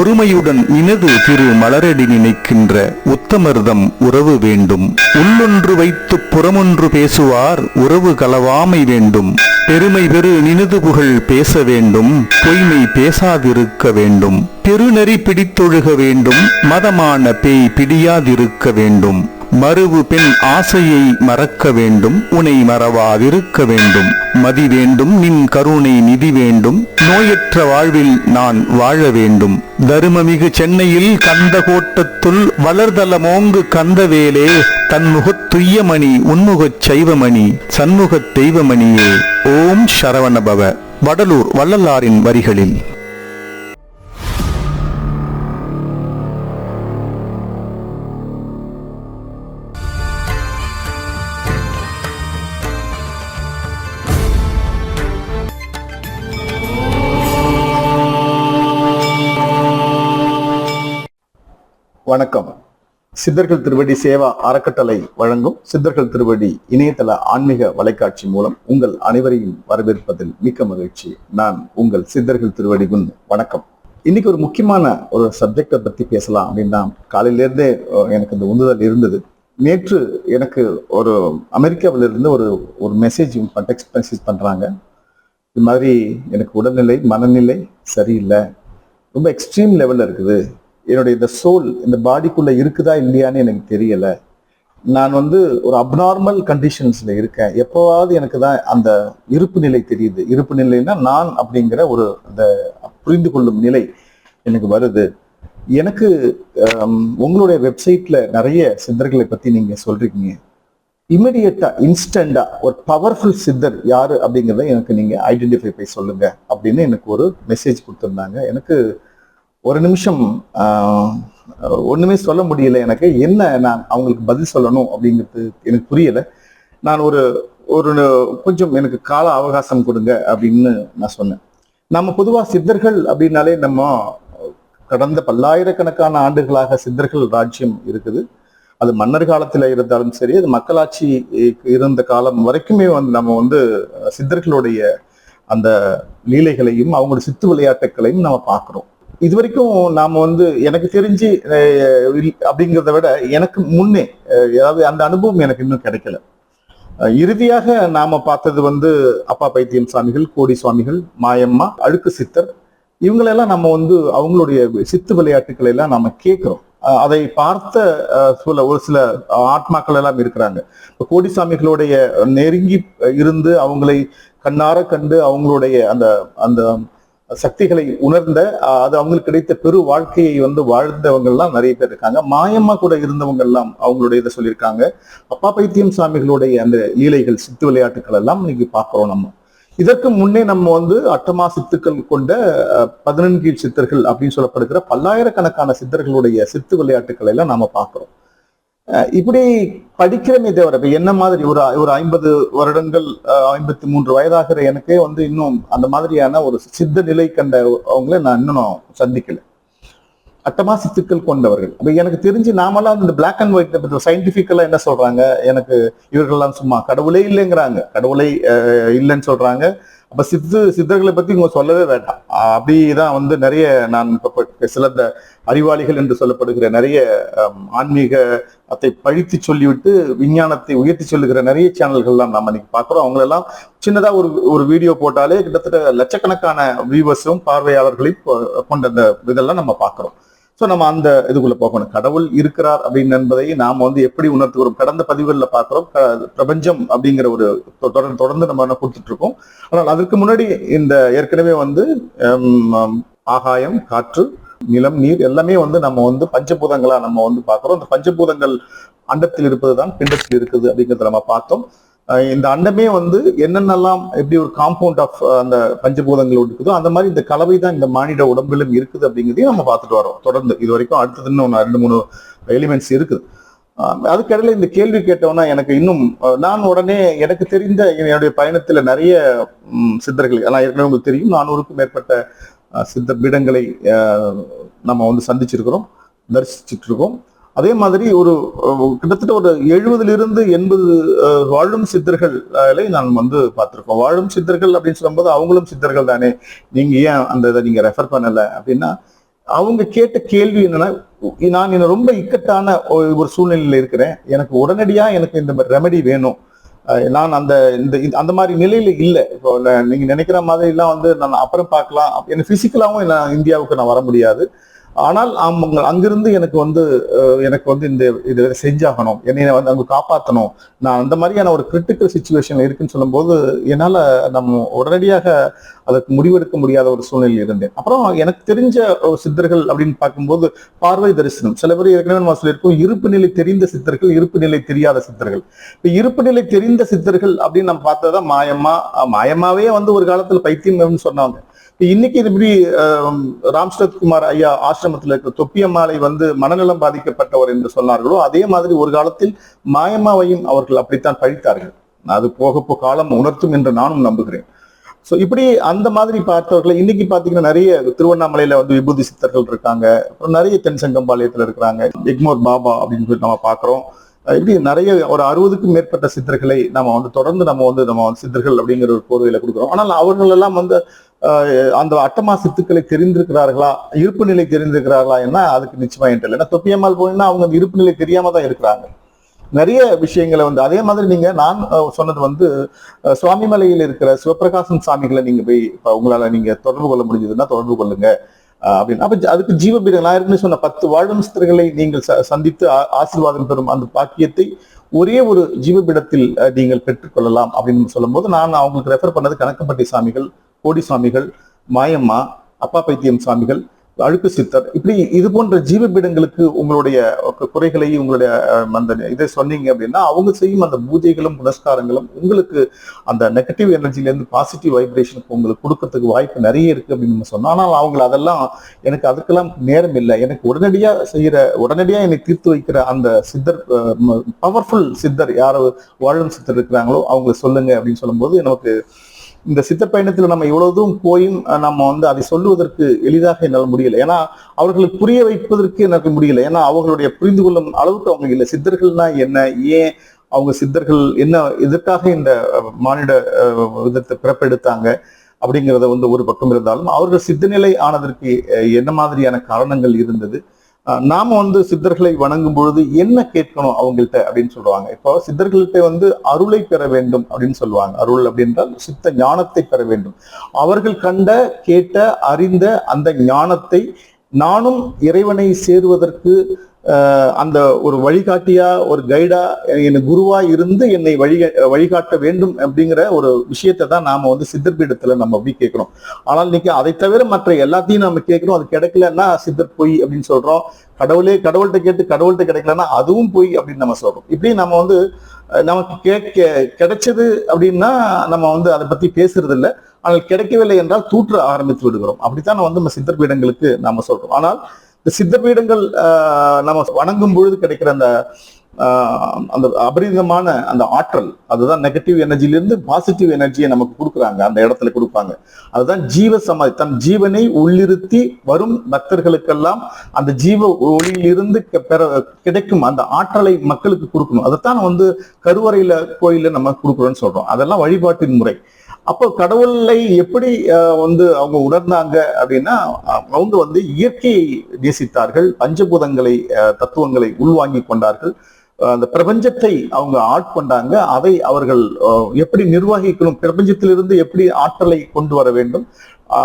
ஒருமையுடன் நினது திரு மலரடி நினைக்கின்ற உத்தமர்தம் உறவு வேண்டும். உள்ளொன்று வைத்து புறமொன்று பேசுவார் உறவு களவாமை வேண்டும். பெருமை பெரு நினது புகழ் பேச வேண்டும், பொய்மை பேசாதிருக்க வேண்டும். பெருநெறி பிடித்தொழுக வேண்டும், மதமான பேய் பிடியாதிருக்க வேண்டும். மறுவு பெண் ஆசையை மறக்க வேண்டும், உனை மறவாதிருக்க வேண்டும். மதி வேண்டும், நின் கருணை நிதி வேண்டும், நோயற்ற வாழ்வில் நான் வாழ வேண்டும். தருமமிகு சென்னையில் கந்த கோட்டத்துள் வளர்தலமோங்கு கந்தவேலே, தன்முகத் துய்யமணி உன்முகச் சைவமணி சண்முகத் தெய்வமணியே. ஓம் சரவணபவ. வடலூர் வள்ளலாரின் வரிகளில். வணக்கம். சித்தர்கள் திருவடி சேவா அறக்கட்டளை வழங்கும் சித்தர்கள் திருவடி இணையதள ஆன்மீக வலைக்காட்சி மூலம் உங்கள் அனைவரையும் வரவேற்பதில் மிக்க மகிழ்ச்சி. நான் உங்கள் சித்தர்கள் திருவடி குன். வணக்கம். இன்னைக்கு ஒரு முக்கியமான ஒரு சப்ஜெக்டை பத்தி பேசலாம் அப்படின்னா, காலையிலேருந்தே எனக்கு இந்த உந்துதல் இருந்தது. நேற்று எனக்கு ஒரு அமெரிக்காவிலிருந்து ஒரு மெசேஜ் டெக்ஸ்ட் மெசேஜ் பண்றாங்க. இது மாதிரி எனக்கு உடல்நிலை மனநிலை சரியில்லை, ரொம்ப எக்ஸ்ட்ரீம் லெவல்ல இருக்குது, என்னுடைய இந்த சோல் இந்த பாடிக்குள்ள இருக்குதா இல்லையான்னு எனக்கு தெரியல, நான் ஒரு அப்நார்மல் கண்டிஷன்ஸ்ல இருக்கேன், எப்போவாவது எனக்கு தான் அந்த இருப்பு நிலை தெரியுது, இருப்பு நிலைன்னா நான் அப்படிங்கிற அந்த புரிந்து கொள்ளும் நிலை எனக்கு வருது. எனக்கு உங்களுடைய வெப்சைட்ல நிறைய சித்தர்களை பத்தி நீங்க சொல்றீங்க. இமிடியட்டா இன்ஸ்டண்டா ஒரு பவர்ஃபுல் சித்தர் யாரு அப்படிங்கிறத எனக்கு நீங்க ஐடென்டிஃபை பண்ணி சொல்லுங்க அப்படின்னு எனக்கு ஒரு மெசேஜ் கொடுத்துருந்தாங்க. எனக்கு ஒரு நிமிஷம் ஒண்ணுமே சொல்ல முடியல. எனக்கு என்ன நான் அவங்களுக்கு பதில் சொல்லணும் அப்படிங்கிறது எனக்கு புரியல. நான் ஒரு கொஞ்சம் எனக்கு கால அவகாசம் கொடுங்க அப்படின்னு நான் சொன்னேன். நம்ம பொதுவா சித்தர்கள் அப்படின்னாலே நம்ம கடந்த பல்லாயிரக்கணக்கான ஆண்டுகளாக சித்தர்கள் ராஜ்யம் இருக்குது. அது மன்னர் காலத்துல இருந்தாலும் சரி, அது மக்களாட்சி இருந்த காலம் வரைக்குமே நம்ம சித்தர்களுடைய அந்த லீலைகளையும் அவங்களோட சித்து விளையாட்டுகளையும் நம்ம பார்க்கிறோம். இது வரைக்கும் நாம எனக்கு தெரிஞ்சு அப்படிங்கிறத விட எனக்கு முன்னே அதாவது அந்த அனுபவம் எனக்கு இன்னும் கிடைக்கல. இறுதியாக நாம பார்த்தது அப்பா பைத்தியம் சாமிகள், கோடி சுவாமிகள், மாயம்மா, அழுக்கு சித்தர், இவங்களெல்லாம் நம்ம அவங்களுடைய சித்து விளையாட்டுக்களை எல்லாம் நம்ம கேட்கிறோம். அதை பார்த்த ஒரு சில ஆத்மாக்கள் எல்லாம் இருக்கிறாங்க. இப்போ கோடி சாமிகளுடைய நெருங்கி இருந்து அவங்களை கண்ணார கண்டு அவங்களுடைய அந்த அந்த சக்திகளை உணர்ந்த அது அவங்களுக்கு கிடைத்த பெரு வாழ்க்கையை வாழ்ந்தவங்க எல்லாம் நிறைய பேர் இருக்காங்க. மாயம்மா கூட இருந்தவங்க எல்லாம் அவங்களுடைய இதை சொல்லியிருக்காங்க. அப்பா பைத்தியம் சாமிகளுடைய அந்த லீலைகள் சித்து விளையாட்டுகள் எல்லாம் இன்னைக்கு பார்க்கிறோம். நம்ம இதற்கு முன்னே நம்ம அட்டமா சித்துக்கள் கொண்ட 14 சித்தர்கள் அப்படின்னு சொல்லப்படுகிற பல்லாயிரக்கணக்கான சித்தர்களுடைய சித்து விளையாட்டுக்களை எல்லாம் நாம பார்க்கிறோம். இப்படி படிக்கிறமே தவிர என்ன மாதிரி ஒரு 50 வருடங்கள் 53 வயதாகிற எனக்கே இன்னும் அந்த மாதிரியான ஒரு சித்த நிலை கண்ட அவங்கள நான் இன்னும் சந்திக்கல. அட்டமா சித்துக்கள் கொண்டவர்கள். அப்ப எனக்கு தெரிஞ்சு நாமெல்லாம் இந்த பிளாக் அண்ட் ஒயிட் சயின்டிபிக்கலா என்ன சொல்றாங்க, எனக்கு இவர்கள்லாம் சும்மா கடவுளே இல்லைங்கிறாங்க, கடவுளை இல்லைன்னு சொல்றாங்க. அப்ப சித்தர்களை பத்தி இவங்க சொல்லவே வேண்டாம். அப்படிதான் நிறைய நான் இப்ப சில அறிவாளிகள் என்று சொல்லப்படுகிற நிறைய ஆன்மீகத்தை பழித்து சொல்லிவிட்டு விஞ்ஞானத்தை உயர்த்தி சொல்லுகிற நிறைய சேனல்கள்லாம் நம்ம இன்னைக்கு பார்க்கிறோம். அவங்களெல்லாம் சின்னதா ஒரு வீடியோ போட்டாலே கிட்டத்தட்ட லட்சக்கணக்கான வியூவர்ஸும் பார்வையாளர்களையும் கொண்ட அந்த இதெல்லாம் நம்ம பார்க்கிறோம். ஸோ நம்ம அந்த இதுக்குள்ள போகணும். கடவுள் இருக்கிறார் அப்படின்னு என்பதை நாம் எப்படி உணர்த்துகிறோம்? கடந்த பதிவுகளில் பார்க்கிறோம். பிரபஞ்சம் அப்படிங்கிற ஒரு தொடர்ந்து நம்ம கொடுத்துட்டு இருக்கோம். ஆனால் அதற்கு முன்னாடி இந்த ஏற்கனவே ஆகாயம், காற்று, நிலம், நீர் எல்லாமே நம்ம பஞ்சபூதங்களா நம்ம பார்க்கிறோம். இந்த பஞ்சபூதங்கள் அண்டத்தில் இருப்பதுதான் பிண்டத்தில் இருக்குது அப்படிங்கிறத நம்ம பார்த்தோம். இந்த அண்டமே என்னென்னலாம் எப்படி ஒரு காம்பவுண்ட் ஆஃப் அந்த பஞ்சபூதங்கள் இருக்குதோ அந்த மாதிரி இந்த கலவை தான் இந்த மானிட உடம்பிலும் இருக்குது அப்படிங்கிறதையும் நம்ம பார்த்துட்டு வரோம் தொடர்ந்து. இது வரைக்கும் அடுத்ததுன்னு 2-3 எலிமெண்ட்ஸ் இருக்குது. அதுக்கிடையில இந்த கேள்வி கேட்டோம்னா எனக்கு இன்னும் நான் உடனே எனக்கு தெரிந்த என்னுடைய பயணத்துல நிறைய சித்தர்கள், ஆனால் ஏற்கனவே உங்களுக்கு தெரியும் 400க்கும் மேற்பட்ட சித்த பீடங்களை நம்ம சந்திச்சிருக்கிறோம், தரிசிச்சுட்டு இருக்கோம். அதே மாதிரி கிட்டத்தட்ட ஒரு 70 - 80 வாழும் சித்தர்களை நான் பார்த்திருக்கோம். வாழும் சித்தர்கள் அப்படின்னு சொல்லும்போது அவங்களும் சித்தர்கள் தானே, நீங்க ஏன் அந்த இதை நீங்க ரெஃபர் பண்ணல அப்படின்னா, அவங்க கேட்ட கேள்வி என்னன்னா, நான் என்ன ரொம்ப இக்கட்டான ஒரு சூழ்நிலையில இருக்கிறேன், எனக்கு உடனடியா எனக்கு இந்த ரெமெடி வேணும். நான் அந்த அந்த மாதிரி நிலையில இல்ல. இப்போ நீங்க நினைக்கிற மாதிரி எல்லாம் வந்து நான் அப்புறம் பார்க்கலாம், எனக்கு பிசிக்கலாவும் நான் இந்தியாவுக்கு நான் வர முடியாது. ஆனால் அங்கிருந்து எனக்கு வந்து இந்த இது செஞ்சாகணும், என்னை வந்து அங்க காப்பாற்றணும். நான் அந்த மாதிரியான ஒரு கிரிட்டிக்கல் சுச்சுவேஷன்ல இருக்குன்னு சொல்லும்போது என்னால நம்ம உடனடியாக அதற்கு முடிவெடுக்க முடியாத ஒரு சூழ்நிலையில் இருந்தேன். அப்புறம் எனக்கு தெரிஞ்ச சித்தர்கள் அப்படின்னு பார்க்கும்போது பார்வை தரிசனம், சில பேர் ஏற்கனவே நம்ம சொல்லியிருக்கோம், இருப்பு நிலை தெரிந்த சித்தர்கள், இருப்பு நிலை தெரியாத சித்தர்கள். இப்ப இருப்பு நிலை தெரிந்த சித்தர்கள் அப்படின்னு நம்ம பார்த்ததான் மாயமாவே வந்து ஒரு காலத்துல பைத்தியம் சொன்னாங்க. இன்னைக்கு இப்படி ராம்சரத்குமார் ஐயா ஆசிரமத்தில் இருக்கிற தொப்பியம்மாளை வந்து மனநலம் பாதிக்கப்பட்டவர் என்று சொன்னார்களோ, அதே மாதிரி ஒரு காலத்தில் மாயம்மாவையும் அவர்கள் அப்படித்தான் பழித்தார்கள். அது போக காலம் உணர்த்தும் என்று நானும் நம்புகிறேன். சோ இப்படி அந்த மாதிரி பார்த்தவர்களை இன்னைக்கு பாத்தீங்கன்னா நிறைய திருவண்ணாமலையில வந்து விபூதி சித்தர்கள் இருக்காங்க, அப்புறம் நிறைய தென்சங்கம்பாளையத்துல இருக்கிறாங்க, எக்மோர் பாபா அப்படின்னு சொல்லி நம்ம பாக்குறோம். இப்படி நிறைய ஒரு 60க்கும் மேற்பட்ட சித்தர்களை நம்ம வந்து தொடர்ந்து நம்ம சித்தர்கள் அப்படிங்கிற ஒரு போர்வையில கொடுக்குறோம். ஆனால் அவர்கள் எல்லாம் வந்து அந்த அட்டமா சித்துக்களை தெரிந்திருக்கிறார்களா, இருப்பு நிலை தெரிந்திருக்கிறார்களா என்ன, அதுக்கு நிச்சயமா தெரியல. ஏன்னா தொப்பியம்மாள் போனீங்கன்னா அவங்க அந்த இருப்பு நிலை தெரியாம தான் இருக்கிறாங்க. நிறைய விஷயங்களை வந்து அதே மாதிரி நீங்க நான் சொன்னது வந்து சுவாமிமலையில் இருக்கிற சிவபிரகாசன் சாமிகளை நீங்க போய் உங்களால நீங்க தொடர்பு கொள்ள முடிஞ்சதுன்னா தொடர்பு கொள்ளுங்க அப்படின்னு. அப்ப அதுக்கு ஜீவபீடம் நான் ஏற்கனவே சொன்ன 10 வாழும் சித்தர்களை நீங்கள் சந்தித்து ஆசீர்வாதம் பெறும் அந்த பாக்கியத்தை ஒரே ஒரு ஜீவபீடத்தில் நீங்கள் பெற்றுக்கொள்ளலாம் அப்படின்னு சொல்லும் போது நான் அவங்களுக்கு ரெஃபர் பண்ணது கணக்கம்பட்டி சாமிகள், கோடி சுவாமிகள், மாயம்மா, அப்பா பைத்தியம் சாமிகள், அழுக்கு சித்தர், இப்படி இது போன்ற ஜீவபீடங்களுக்கு உங்களுடைய குறைகளை உங்களுடைய அந்த இதை சொன்னீங்க அப்படின்னா அவங்க செய்யும் அந்த பூஜைகளும் புனஸ்காரங்களும் உங்களுக்கு அந்த நெகட்டிவ் எனர்ஜில இருந்து பாசிட்டிவ் வைப்ரேஷனுக்கு உங்களுக்கு கொடுக்கறதுக்கு வாய்ப்பு நிறைய இருக்கு அப்படின்னு சொன்னா. ஆனால் அவங்க அதெல்லாம் எனக்கு அதுக்கெல்லாம் நேரம் இல்லை, எனக்கு உடனடியா என்னை தீர்த்து வைக்கிற அந்த சித்தர், பவர்ஃபுல் சித்தர் யாரோ வாழும் சித்தர் இருக்கிறாங்களோ அவங்களை சொல்லுங்க அப்படின்னு சொல்லும்போது நமக்கு இந்த சித்தர் பயணத்துல நம்ம இவ்வளவுதும் போயும் நம்ம வந்து அதை சொல்லுவதற்கு எளிதாக என்னால் முடியல. ஏன்னா அவர்களுக்கு புரிய வைப்பதற்கு எனக்கு முடியல. ஏன்னா அவங்களுடைய புரிந்து கொள்ளும் அளவுக்கு அவங்க இல்லை. சித்தர்கள்னா என்ன, ஏன் அவங்க சித்தர்கள் என்ன, எதற்காக இந்த மானிட விதத்தை பிறப்பெடுத்தாங்க அப்படிங்கிறத வந்து ஒரு பக்கம் இருந்தாலும் அவர்கள் சித்தநிலை ஆனதற்கு என்ன மாதிரியான காரணங்கள் இருந்தது, நாம வந்து சித்தர்களை வணங்கும் பொழுது என்ன கேட்கணும் அவங்கள்ட்ட அப்படின்னு சொல்லுவாங்க. இப்போ சித்தர்கள்ட்ட வந்து அருளை பெற வேண்டும் அப்படின்னு சொல்லுவாங்க. அருள் அப்படின்றால் சித்த ஞானத்தை பெற வேண்டும். அவர்கள் கண்ட, கேட்ட, அறிந்த அந்த ஞானத்தை நானும் இறைவனை சேருவதற்கு அந்த ஒரு வழிகாட்டியா, ஒரு கைடா, என் குருவா இருந்து என்னை வழிகாட்ட வேண்டும் அப்படிங்கிற ஒரு விஷயத்தை தான் நாம வந்து சித்தர் பீடத்துல நம்ம அப்படி கேட்கிறோம். ஆனால் இன்னைக்கு அதை தவிர மற்ற எல்லாத்தையும் நம்ம கேட்கிறோம், அது கிடைக்கலன்னா சித்தர் பொய் அப்படின்னு சொல்றோம். கடவுள்கிட்ட கேட்டு கடவுள்கிட்ட கிடைக்கலன்னா அதுவும் பொய் அப்படின்னு நம்ம சொல்றோம். இப்படி நம்ம வந்து நமக்கு கிடைச்சது அப்படின்னா நம்ம வந்து அதை பத்தி பேசுறது இல்லை, ஆனால் கிடைக்கவில்லை என்றால் தூற்ற ஆரம்பித்து விடுகிறோம். அப்படித்தான் வந்து நம்ம சித்தர் பீடங்களுக்கு நாம சொல்றோம். ஆனால் இந்த சித்த பீடங்கள் நம்ம வணங்கும் பொழுது கிடைக்கிற அந்த அபரிதமான அந்த ஆற்றல், அதுதான் நெகட்டிவ் எனர்ஜிலிருந்து பாசிட்டிவ் எனர்ஜியை நமக்கு கொடுக்குறாங்க, அந்த இடத்துல கொடுப்பாங்க. அதுதான் ஜீவ சமாதி. தன் ஜீவனை உள்ளிருத்தி வரும் பக்தர்களுக்கெல்லாம் அந்த ஜீவ ஒளியிலிருந்து கிடைக்கும் அந்த ஆற்றலை மக்களுக்கு கொடுக்கணும். அதைத்தான் வந்து கருவறையில கோயில நம்ம கொடுக்குறோம்னு சொல்றோம். அதெல்லாம் வழிபாட்டின் முறை. அப்போ கடவுளை எப்படி வந்து அவங்க உணர்ந்தாங்க அப்படின்னா, அவங்க வந்து இயற்கையை நேசித்தார்கள், பஞ்சபூதங்களை தத்துவங்களை உள்வாங்கி கொண்டார்கள், அந்த பிரபஞ்சத்தை அவங்க ஆட்கொண்டாங்க. அதை அவர்கள் எப்படி நிர்வகிக்கணும், பிரபஞ்சத்திலிருந்து எப்படி ஆற்றலை கொண்டு வர வேண்டும்,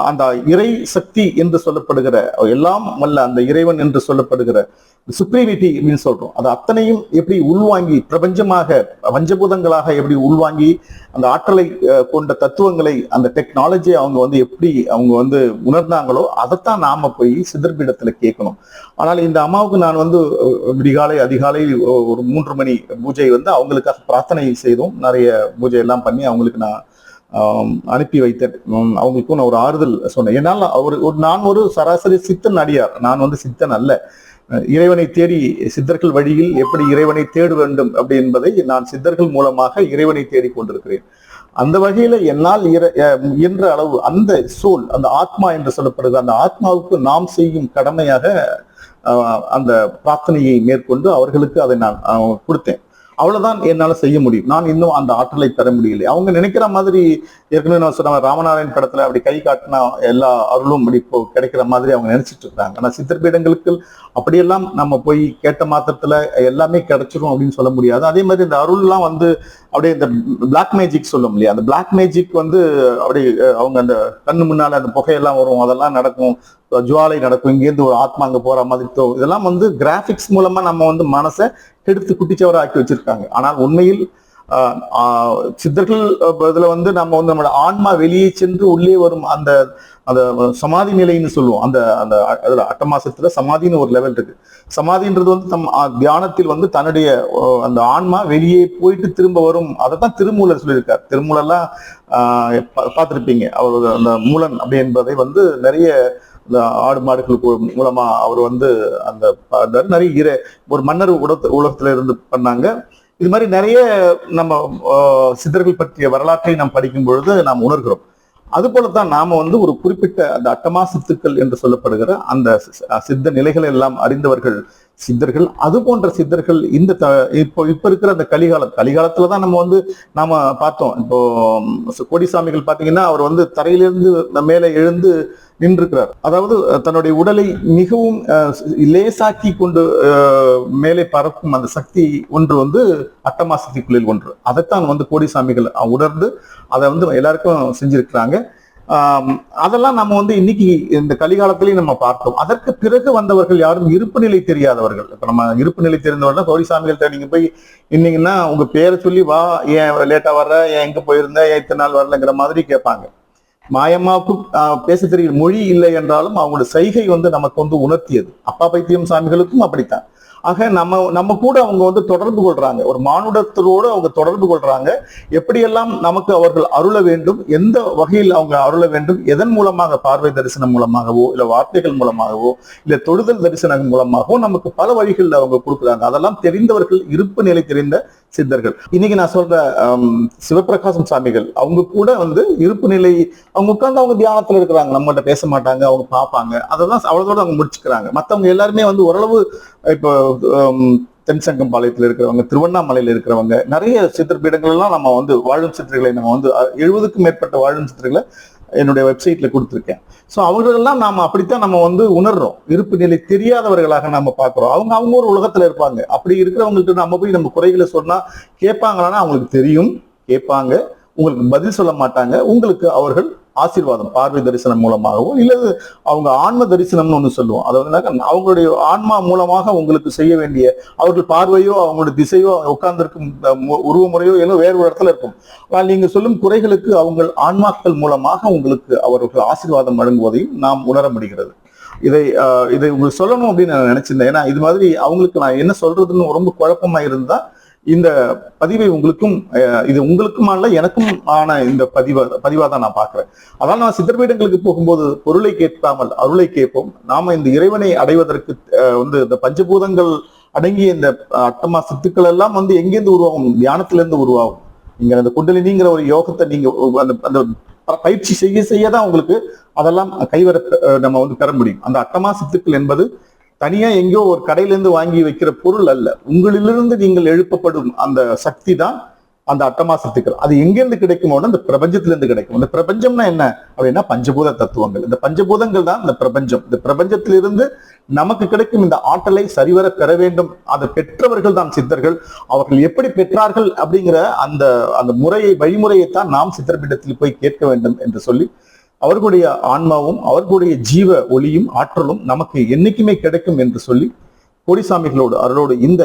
அந்த இறை சக்தி என்று சொல்லப்படுகிற எல்லாம் வல்ல அந்த இறைவன் என்று சொல்லப்படுகிற சுப்ரீமிட்டி அப்படின்னு சொல்றோம், அது அத்தனையும் எப்படி உள்வாங்கி பிரபஞ்சமாக பஞ்சபூதங்களாக எப்படி உள்வாங்கி அந்த ஆற்றலை கொண்ட தத்துவங்களை, அந்த டெக்னாலஜியை அவங்க வந்து எப்படி அவங்க வந்து உணர்ந்தாங்களோ அதைத்தான் நாம போய் சித்தர்பீடத்துல கேட்கணும். ஆனால் இந்த அம்மாவுக்கு நான் வந்து விடிகாலை அதிகாலை ஒரு 3 மணி பூஜை வந்து அவங்களுக்காக பிரார்த்தனை செய்தோம். நிறைய பூஜை எல்லாம் பண்ணி அவங்களுக்கு நான் அனுப்பி வைத்தேன். அவங்களுக்கும் நான் ஒரு ஆறுதல் சொன்னேன். என்னால் நான் ஒரு சராசரி சித்தன் அடியார், நான் வந்து சித்தன் அல்ல. இறைவனை தேடி சித்தர்கள் வழியில் எப்படி இறைவனை தேட வேண்டும் அப்படி என்பதை நான் சித்தர்கள் மூலமாக இறைவனை தேடி கொண்டிருக்கிறேன். அந்த வகையில என்னால் இயன்ற அளவு அந்த சோல், அந்த ஆத்மா என்று சொல்லப்படுகிற அந்த ஆத்மாவுக்கு நாம் செய்யும் கடமையாக அந்த பிரார்த்தனையை மேற்கொண்டு அவர்களுக்கு அதை நான் கொடுத்தேன். அவ்வளவுதான் என்னால செய்ய முடியும், நான் இன்னும் அந்த ஆற்றலை பெற முடியலை. அவங்க நினைக்கிற மாதிரி, ஏற்கனவே நான் சொன்ன ராமநாராயண் படத்துல அப்படி கை காட்டினா எல்லா அருளும் அப்படி இப்போ கிடைக்கிற மாதிரி அவங்க நினைச்சிட்டு இருக்காங்க. ஆனா சித்தர் பீடங்களுக்கு அப்படியெல்லாம் நம்ம போய் கேட்ட மாத்திரத்துல எல்லாமே கிடைச்சிரும் அப்படின்னு சொல்ல முடியாது. அதே மாதிரி இந்த அருள் எல்லாம் வந்து அப்படியே இந்த பிளாக் மேஜிக் சொல்லும் இல்லையா, அந்த பிளாக் மேஜிக் வந்து அப்படி அவங்க அந்த கண்ணு முன்னால அந்த புகையெல்லாம் வரும், அதெல்லாம் நடக்கும், ஜுவாலை நடக்கும், இங்கேருந்து ஒரு ஆத்மா அங்க போற மாதிரி இதெல்லாம் வந்து கிராபிக்ஸ் மூலமா நம்ம வந்து மனசை கெடுத்து குட்டிச்சவரை ஆக்கி வச்சிருக்காங்க. ஆனால் உண்மையில் சித்தர்கள் இதுல வந்து நம்ம வந்து நம்மளோட ஆன்மா வெளியே சென்று உள்ளே வரும் அந்த அந்த சமாதி நிலைன்னு சொல்லுவோம். அந்த அந்த அதுல அட்டமாசத்துல சமாதின்னு ஒரு லெவல் இருக்கு. சமாதின்றது வந்து தியானத்தில் வந்து தன்னுடைய அந்த ஆன்மா வெளியே போயிட்டு திரும்ப வரும். அதை தான் திருமூலர் சொல்லியிருக்கார். திருமூலர்லாம் பார்த்திருப்பீங்க. அவர் அந்த மூலன் அப்படி என்பதை வந்து நிறைய இந்த ஆடு மாடுகள் மூலமா அவர் வந்து அந்த நிறைய ஒரு மன்னர் உலகத்துல இருந்து பண்ணாங்க. இது மாதிரி நிறைய நம்ம சித்தர்கள் பற்றிய வரலாற்றை நாம் படிக்கும் பொழுது நாம் உணர்கிறோம். அது போலத்தான் நாம வந்து ஒரு குறிப்பிட்ட அந்த அட்டமா சித்துக்கள் என்று சொல்லப்படுகிற அந்த சித்த நிலைகளை எல்லாம் அறிந்தவர்கள் சித்தர்கள். அது போன்ற சித்தர்கள் இந்த இப்ப இருக்கிற அந்த கலிகாலத்துலதான் நாம பார்த்தோம். இப்போ கோடிசாமிகள் பாத்தீங்கன்னா அவர் வந்து தரையிலிருந்து மேலே எழுந்து நின்றிருக்கிறார். அதாவது தன்னுடைய உடலை மிகவும் லேசாக்கி கொண்டு மேலே பறக்கும் அந்த சக்தி ஒன்று வந்து அட்டமா சக்திக்குள்ளில் ஒன்று. அதைத்தான் வந்து கோடிசாமிகள் உணர்ந்து அதை வந்து எல்லாருக்கும் செஞ்சிருக்கிறாங்க. அதெல்லாம் நம்ம வந்து இன்னைக்கு இந்த கலிகாலத்திலையும் நம்ம பார்த்தோம். அதற்கு பிறகு வந்தவர்கள் யாரும் இருப்பு நிலை தெரியாதவர்கள். இப்ப நம்ம இருப்பு நிலை தெரிந்தவர்கள் கோடிசாமிகள்கிட்ட நீங்க போய் இன்னீங்கன்னா உங்க பேரை சொல்லி வா, ஏன் லேட்டா வர்ற, ஏன் எங்க போயிருந்த, ஏன் இத்தனை நாள் வரலங்கிற மாதிரி கேட்பாங்க. மாயம்மாவுக்கு பேச தெரியும் மொழி இல்லை என்றாலும் அவங்களோட சைகை வந்து நமக்கு வந்து உணர்த்தியது. அப்பா பைத்தியம் சாமிகளுக்கும் அப்படித்தான். ஆக நம்ம கூட அவங்க வந்து தொடர்பு கொள்றாங்க, ஒரு மானுடத்தோடு அவங்க தொடர்பு கொள்றாங்க. எப்படியெல்லாம் நமக்கு அவர்கள் அருள வேண்டும், எந்த வகையில் அவங்க அருள வேண்டும், எதன் மூலமாக, பார்வை தரிசனம் மூலமாகவோ இல்ல வார்த்தைகள் மூலமாகவோ இல்ல தொடுதல் தரிசனம் மூலமாகவோ நமக்கு பல வழிகளில் அவங்க கொடுக்குறாங்க. அதெல்லாம் தெரிந்தவர்கள், இருப்பு நிலை தெரிந்த சித்தர்கள். இன்னைக்கு நான் சொல்ற சிவபிரகாசம் சாமிகள் அவங்க கூட வந்து இருப்பு நிலை, அவங்க உட்கார்ந்து அவங்க தியானத்துல இருக்கிறாங்க, நம்மகிட்ட பேச மாட்டாங்க, அவங்க பார்ப்பாங்க, அதெல்லாம் அவ்வளோட அவங்க முடிச்சுக்கிறாங்க. மற்றவங்க எல்லாருமே வந்து ஓரளவு இப்போ தென்சங்கம் பாளையத்தில் இருக்கிறவங்க, திருவண்ணாமலையில் இருக்கிறவங்க, நிறைய சித்தர் பீடங்கள் எல்லாம் நம்ம வந்து வாழும் சித்தர்களை நம்ம வந்து 70க்கும் மேற்பட்ட வாழும் சித்தர்களை என்னுடைய வெப்சைட்ல கொடுத்துருக்கேன். ஸோ அவர்களெல்லாம் நாம அப்படித்தான் நம்ம வந்து உணர்றோம். இருப்பு நிலை தெரியாதவர்களாக நம்ம பார்க்கிறோம். அவங்க ஒரு உலகத்துல இருப்பாங்க. அப்படி இருக்கிறவங்கள்ட்ட நம்ம போய் நம்ம குறைகளை சொன்னா கேட்பாங்களான்னா அவங்களுக்கு தெரியும், கேட்பாங்க, உங்களுக்கு பதில் சொல்ல மாட்டாங்க. உங்களுக்கு அவர்கள் ஆசீர்வாதம் பார்வை தரிசனம் மூலமாகவோ இல்லது அவங்க ஆன்ம தரிசனம்னு ஒண்ணு சொல்லுவோம். அது வந்து அவங்களுடைய ஆன்மா மூலமாக உங்களுக்கு செய்ய வேண்டிய, அவர்கள் பார்வையோ அவங்களுடைய திசையோ உட்கார்ந்திருக்கும் உருவ முறையோ ஏதோ வேறு ஒரு இடத்துல இருக்கும். ஆனால் நீங்க சொல்லும் குறைகளுக்கு அவங்க ஆன்மாக்கள் மூலமாக உங்களுக்கு அவர்கள் ஆசீர்வாதம் வழங்குவதையும் நாம் உணர முடிகிறது. இதை உங்களுக்கு சொல்லணும் அப்படின்னு நான் நினைச்சிருந்தேன். ஏன்னா இது மாதிரி அவங்களுக்கு நான் என்ன சொல்றதுன்னு ரொம்ப குழப்பமா இருந்தா இந்த பதிவை உங்களுக்கும், இது உங்களுக்குமான எனக்கும் ஆன இந்த பதிவா தான் நான் பார்க்கிறேன். அதனால நான் சித்தர்பீடங்களுக்கு போகும்போது பொருளை கேட்காமல் அருளை கேட்போம். நாம இந்த இறைவனை அடைவதற்கு வந்து இந்த பஞ்சபூதங்கள் அடங்கிய இந்த அட்டமா சித்துக்கள் எல்லாம் வந்து எங்கேருந்து உருவாகும், தியானத்திலிருந்து உருவாகும். நீங்க அந்த குண்டலினிங்கிற ஒரு யோகத்தை நீங்க அந்த பயிற்சி செய்யதான் உங்களுக்கு அதெல்லாம் கைவர நம்ம வந்து பெற முடியும். அந்த அட்டமா சித்துக்கள் என்பது தனியா எங்கேயோ ஒரு கடையிலிருந்து வாங்கி வைக்கிற பொருள் அல்ல. உங்களிலிருந்து நீங்கள் எழுப்பப்படும் அந்த சக்தி தான் அந்த அட்டமா சக்திகள். அது எங்கிருந்து கிடைக்குமோனா இந்த பிரபஞ்சத்திலிருந்து கிடைக்கும். இந்த பிரபஞ்சம்னா என்ன அப்படின்னா பஞ்சபூத தத்துவங்கள். இந்த பஞ்சபூதங்கள் தான் இந்த பிரபஞ்சம். இந்த பிரபஞ்சத்திலிருந்து நமக்கு கிடைக்கும் இந்த ஆற்றலை சரிவர பெற வேண்டும். அதை பெற்றவர்கள் தான் சித்தர்கள். அவர்கள் எப்படி பெற்றார்கள் அப்படிங்கிற அந்த அந்த வழிமுறையைத்தான் நாம் சித்தர்பீடத்தில் போய் கேட்க வேண்டும் என்று சொல்லி அவர்களுடைய ஆன்மாவும் அவர்களுடைய ஜீவ ஒளியும் ஆற்றலும் நமக்கு என்னைக்குமே கிடைக்கும் என்று சொல்லி கோடிசாமிகளோடு அருளோடு இந்த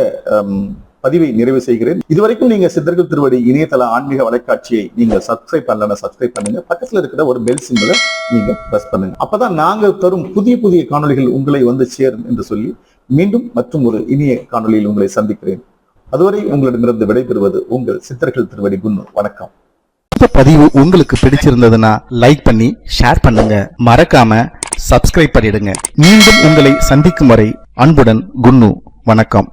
பதிவை நிறைவு செய்கிறேன். இதுவரைக்கும் நீங்க சித்தர்கள் திருவடி இணையதள ஆன்மீக வலைக்காட்சியை நீங்க சப்ஸ்கிரைப் பண்ணலன்னா சப்ஸ்கிரைப் பண்ணுங்க. பக்கத்துல இருக்கிற ஒரு பெல் சிம்பலை நீங்க பிரஸ் பண்ணுங்க. அப்பதான் நாங்க தரும் புதிய புதிய காணொலிகள் உங்களை வந்து சேரும் என்று சொல்லி மீண்டும் மற்றும் ஒரு இனிய காணொலியில் உங்களை சந்திக்கிறேன். அதுவரை உங்களிடமிருந்து விடைபெறுவது உங்கள் சித்தர்கள் திருவடி குன்னு. வணக்கம். இந்த பதிவு உங்களுக்கு பிடிச்சிருந்ததுன்னா லைக் பண்ணி ஷேர் பண்ணுங்க. மறக்காம சப்ஸ்கிரைப் பண்ணிடுங்க. மீண்டும் உங்களை சந்திக்கும் வரை அன்புடன் குன்னு. வணக்கம்.